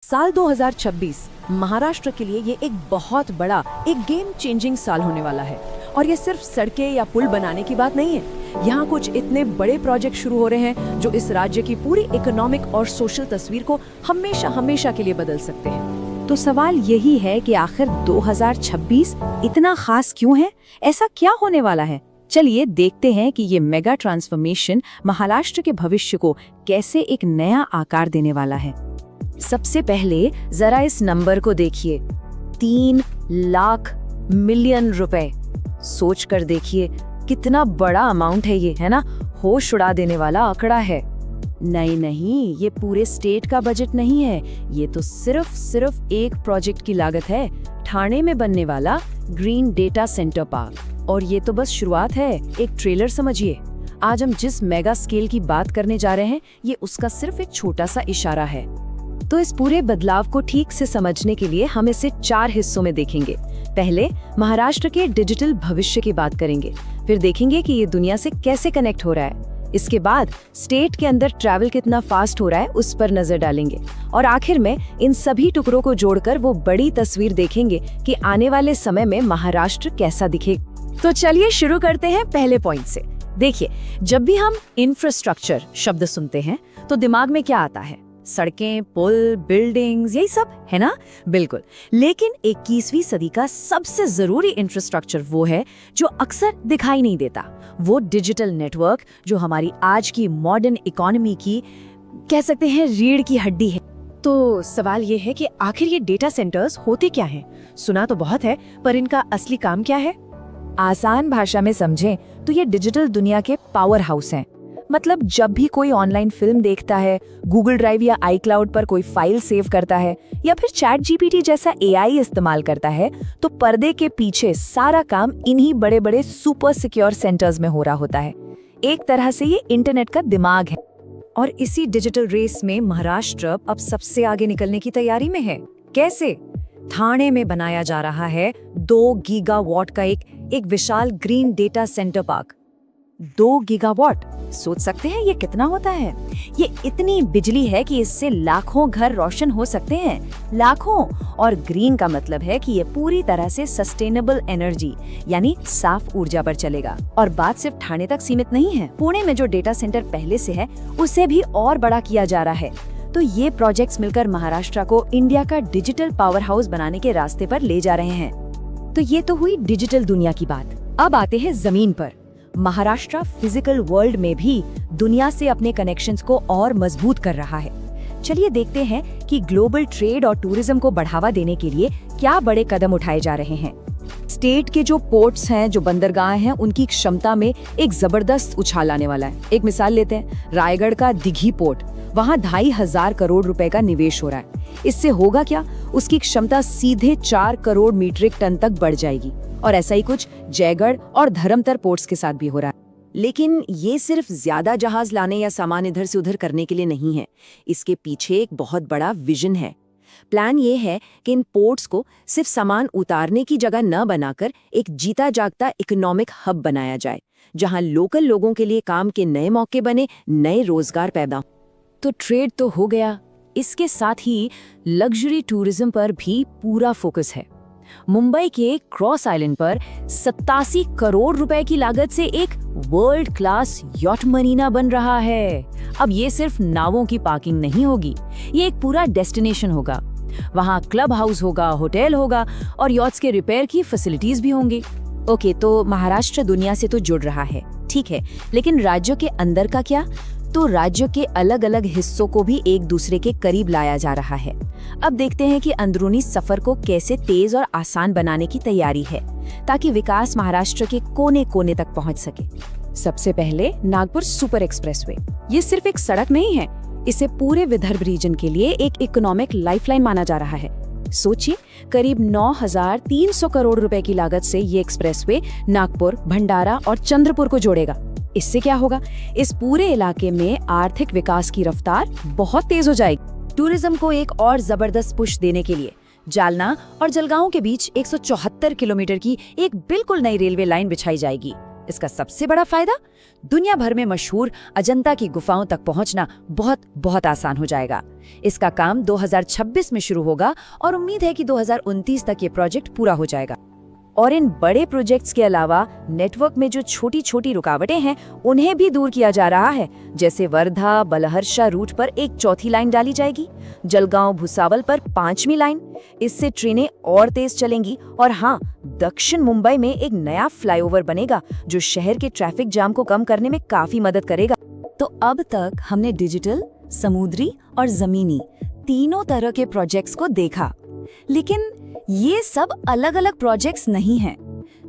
साल 2026 महाराष्ट्र के लिए ये एक बहुत बड़ा गेम चेंजिंग साल होने वाला है। और ये सिर्फ सड़कें या पुल बनाने की बात नहीं है। यहाँ कुछ इतने बड़े प्रोजेक्ट शुरू हो रहे हैं जो इस राज्य की पूरी इकोनॉमिक और सोशल तस्वीर को हमेशा हमेशा के लिए बदल सकते हैं। तो सवाल यही है कि आखिर 2026 इतना खास क्यों है? ऐसा क्या होने वाला है? चलिए देखते हैं कि ये मेगा ट्रांसफॉर्मेशन महाराष्ट्र के भविष्य को कैसे एक नया आकार देने वाला है। सबसे पहले जरा इस नंबर को देखिए, 3 लाख मिलियन रुपए। सोच कर देखिए कितना बड़ा अमाउंट है ये, है ना? होश उड़ा देने वाला आंकड़ा है। नहीं, ये पूरे स्टेट का बजट नहीं है, ये तो सिर्फ एक प्रोजेक्ट की लागत है, ठाणे में बनने वाला ग्रीन डेटा सेंटर पार्क। और ये तो बस शुरुआत है, एक ट्रेलर समझिए। आज हम जिस मेगा स्केल की बात करने जा रहे हैं, ये उसका सिर्फ एक छोटा सा इशारा है। तो इस पूरे बदलाव को ठीक से समझने के लिए हम इसे 4 हिस्सों में देखेंगे। पहले महाराष्ट्र के डिजिटल भविष्य की बात करेंगे, फिर देखेंगे कि ये दुनिया से कैसे कनेक्ट हो रहा है। इसके बाद स्टेट के अंदर ट्रैवल कितना फास्ट हो रहा है उस पर नजर डालेंगे, और आखिर में इन सभी टुकड़ों को जोड़कर वो बड़ी तस्वीर देखेंगे कि आने वाले समय में महाराष्ट्र कैसा दिखेगा। तो चलिए शुरू करते हैं पहले पॉइंट से। देखिए, जब भी हम इंफ्रास्ट्रक्चर शब्द सुनते हैं तो दिमाग में क्या आता है? सड़कें, पुल, बिल्डिंग्स, यही सब है ना? बिल्कुल। लेकिन 21वीं सदी का सबसे जरूरी इंफ्रास्ट्रक्चर वो है जो अक्सर दिखाई नहीं देता। वो डिजिटल नेटवर्क जो हमारी आज की मॉडर्न इकोनॉमी की, कह सकते हैं, रीढ़ की हड्डी है। तो सवाल ये है कि आखिर ये डेटा सेंटर्स होते क्या हैं? सुना तो बहुत है, पर इनका असली काम क्या है? आसान भाषा में समझें तो ये डिजिटल दुनिया के पावर हाउस हैं। मतलब जब भी कोई ऑनलाइन फिल्म देखता है, गूगल ड्राइव या iCloud पर कोई फाइल सेव करता है, या फिर चैट जीपीटी जैसा AI इस्तेमाल करता है, तो पर्दे के पीछे सारा काम इन्हीं बड़े बड़े सुपर सिक्योर सेंटर्स में हो रहा होता है। एक तरह से ये इंटरनेट का दिमाग है। और इसी डिजिटल रेस में महाराष्ट्र अब सबसे आगे निकलने की तैयारी में है। कैसे? ठाणे में बनाया जा रहा है 2 गीगावाट का एक विशाल green data center park. 2 gigawatt, सोच सकते हैं ये कितना होता है? ये इतनी बिजली है कि इससे लाखों घर रोशन हो सकते हैं, लाखों। और ग्रीन का मतलब है कि ये पूरी तरह से सस्टेनेबल एनर्जी यानी साफ ऊर्जा पर चलेगा। और बात सिर्फ ठाणे तक सीमित नहीं है, पुणे में जो डेटा सेंटर पहले से है उसे भी और बड़ा किया जा रहा है। तो ये प्रोजेक्ट्स मिलकर महाराष्ट्र को इंडिया का डिजिटल पावर हाउस बनाने के रास्ते पर ले जा रहे हैं। तो ये तो हुई डिजिटल दुनिया की बात। अब आते हैं जमीन पर। महाराष्ट्र फिजिकल वर्ल्ड में भी दुनिया से अपने कनेक्शंस को और मजबूत कर रहा है। चलिए देखते हैं कि ग्लोबल ट्रेड और टूरिज्म को बढ़ावा देने के लिए क्या बड़े कदम उठाए जा रहे हैं। स्टेट के जो पोर्ट्स हैं, जो बंदरगाह हैं, उनकी क्षमता में एक जबरदस्त उछाल आने वाला है। एक मिसाल लेते हैं, रायगढ़ का दिघी पोर्ट। वहाँ 2,500 करोड़ रुपए का निवेश हो रहा है। इससे होगा क्या? उसकी क्षमता सीधे 4 करोड़ मीट्रिक टन तक बढ़ जाएगी। और ऐसा ही कुछ जयगढ़ और धर्मतर पोर्ट्स के साथ भी हो रहा है। लेकिन ये सिर्फ ज्यादा जहाज लाने या सामान इधर से उधर करने के लिए नहीं है। इसके पीछे एक बहुत बड़ा विजन है। प्लान ये है कि इन पोर्ट्स को सिर्फ सामान उतारने की जगह न बनाकर एक जीता जागता इकोनॉमिक हब बनाया जाए, जहां लोकल लोगों के लिए काम के नए मौके बने, नए रोजगार पैदा हो। तो ट्रेड तो हो गया, इसके साथ ही लग्जरी टूरिज्म पर भी पूरा फोकस है। मुंबई के क्रॉस आइलैंड पर 87 करोड़ रुपए की लागत से एक वर्ल्ड क्लास यॉट मरीना बन रहा है। अब ये सिर्फ नावों की पार्किंग नहीं होगी, ये एक पूरा डेस्टिनेशन होगा। वहाँ क्लब हाउस होगा, होटल होगा और यॉट्स के रिपेयर की फैसिलिटीज भी होंगी। ओके, तो महाराष्ट्र दुनिया से तो जुड़ रहा है, ठीक है, लेकिन राज्यों के अंदर का क्या? तो राज्यों के अलग अलग हिस्सों को भी एक दूसरे के करीब लाया जा रहा है। अब देखते हैं कि अंदरूनी सफर को कैसे तेज और आसान बनाने की तैयारी है, ताकि विकास महाराष्ट्र के कोने कोने तक पहुंच सके। सबसे पहले नागपुर सुपर एक्सप्रेसवे। ये सिर्फ एक सड़क नहीं है, इसे पूरे विदर्भ रीजन के लिए एक इकोनॉमिक लाइफलाइन माना जा रहा है। सोचिए, करीब 9,300 करोड़ रुपए की लागत से ये एक्सप्रेसवे नागपुर, भंडारा और चंद्रपुर को जोड़ेगा। इससे क्या होगा? इस पूरे इलाके में आर्थिक विकास की रफ्तार बहुत तेज हो जाएगी। टूरिज्म को एक और जबरदस्त पुश देने के लिए जालना और जलगांव के बीच 174 किलोमीटर की एक बिल्कुल नई रेलवे लाइन बिछाई जाएगी। इसका सबसे बड़ा फायदा, दुनिया भर में मशहूर अजंता की गुफाओं तक पहुंचना बहुत बहुत आसान हो जाएगा। इसका काम 2026 में शुरू होगा और उम्मीद है कि 2029 तक ये प्रोजेक्ट पूरा हो जाएगा। और इन बड़े प्रोजेक्ट्स के अलावा नेटवर्क में जो छोटी छोटी रुकावटें हैं उन्हें भी दूर किया जा रहा है। जैसे वर्धा बलहर्षा रूट पर एक चौथी लाइन डाली जाएगी, जलगांव भुसावल पर 5वीं लाइन। इससे ट्रेनें और तेज चलेंगी। और हाँ, दक्षिण मुंबई में एक नया फ्लाईओवर बनेगा जो शहर के ट्रैफिक जाम को कम करने में काफी मदद करेगा। तो अब तक हमने डिजिटल, समुद्री और जमीनी तीनों तरह के प्रोजेक्ट्स को देखा, लेकिन ये सब अलग अलग प्रोजेक्ट्स नहीं हैं।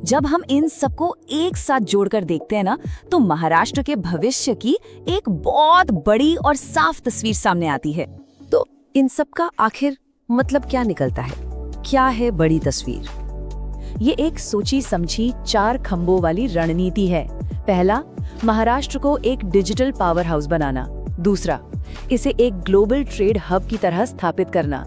जब हम इन सबको एक साथ जोड़कर देखते हैं ना, तो महाराष्ट्र के भविष्य की एक बहुत बड़ी और साफ तस्वीर सामने आती है। तो इन सब का आखिर मतलब क्या निकलता है? क्या है बड़ी तस्वीर? ये एक सोची समझी 4 खंभों वाली रणनीति है। पहला, महाराष्ट्र को एक डिजिटल पावर हाउस बनाना। दूसरा, इसे एक ग्लोबल ट्रेड हब की तरह स्थापित करना।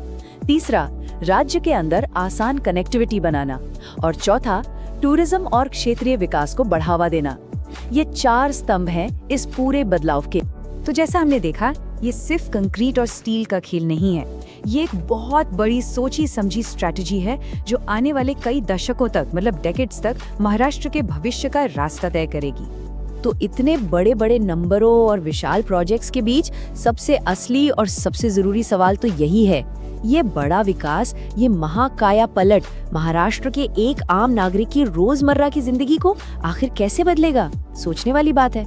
तीसरा, राज्य के अंदर आसान कनेक्टिविटी बनाना। और चौथा, टूरिज्म और क्षेत्रीय विकास को बढ़ावा देना। ये 4 स्तंभ हैं इस पूरे बदलाव के। तो जैसा हमने देखा, ये सिर्फ कंक्रीट और स्टील का खेल नहीं है। ये एक बहुत बड़ी सोची समझी स्ट्रैटेजी है जो आने वाले कई दशकों तक, मतलब डेकेड्स तक, महाराष्ट्र के भविष्य का रास्ता तय करेगी। तो इतने बड़े बड़े नंबरों और विशाल प्रोजेक्ट्स के बीच सबसे असली और सबसे जरूरी सवाल तो यही है, ये बड़ा विकास, ये महाकाया पलट महाराष्ट्र के एक आम नागरिक की रोजमर्रा की जिंदगी को आखिर कैसे बदलेगा? सोचने वाली बात है।